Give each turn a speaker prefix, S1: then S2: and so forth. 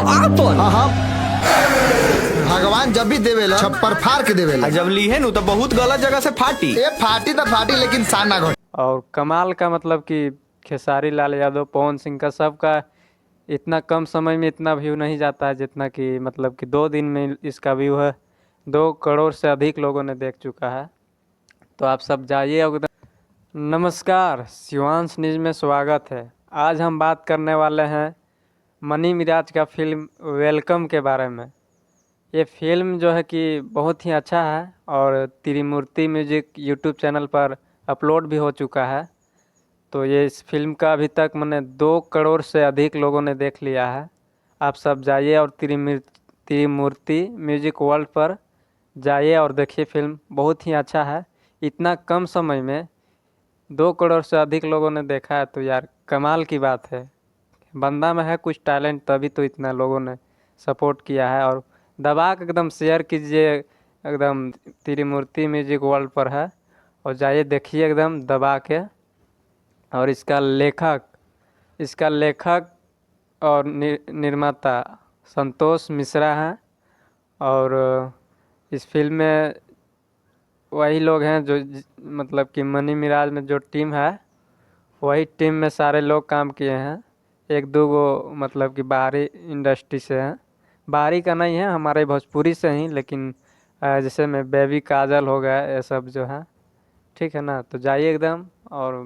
S1: आपन।
S2: हाँ हाँ, भगवान जब भी देवेला छप्पर फाड़ के देवेला।
S1: जब ली है नु तो बहुत गलत जगह से फाटी।
S2: ये फाटी तो फाटी, लेकिन साना घोट।
S3: और कमाल का मतलब कि खेसारी लाल यादव, पवन सिंह का, सबका इतना कम समय में इतना व्यू नहीं जाता है जितना कि मतलब कि 2 दिन में इसका व्यू है 2 करोड़ से अधिक लोगों ने देख चुका है। तो आप सब जाइए एकदम। नमस्कार, शिवांश न्यूज में स्वागत है। आज हम बात करने वाले हैं मनी मिराज का फिल्म वेलकम के बारे में। ये फिल्म जो है कि बहुत ही अच्छा है और त्रिमूर्ति म्यूजिक यूट्यूब चैनल पर अपलोड भी हो चुका है। तो ये इस फिल्म का अभी तक मैंने 2 करोड़ से अधिक लोगों ने देख लिया है। आप सब जाइए और त्रिमूर्ति म्यूजिक वर्ल्ड पर जाइए और देखिए, फिल्म बहुत ही अच्छा है। इतना कम समय में 2 करोड़ से अधिक लोगों ने देखा है तो यार कमाल की बात है। बंदा में है कुछ टैलेंट, तभी तो इतना लोगों ने सपोर्ट किया है। और दबा के एकदम शेयर कीजिए, एकदम त्रिमूर्ति म्यूजिक वर्ल्ड पर है और जाइए देखिए एकदम दबा के। और इसका लेखक और निर्माता संतोष मिश्रा हैं। और इस फिल्म में वही लोग हैं जो मतलब कि मनी मिराज में जो टीम है वही टीम में सारे लोग काम किए हैं। 1-2 गो मतलब कि बाहरी इंडस्ट्री से हैं, बाहरी का नहीं है, हमारे भोजपुरी से ही। लेकिन जैसे में बेबी काजल हो गया, ये सब जो है, ठीक है ना। तो जाइए एकदम और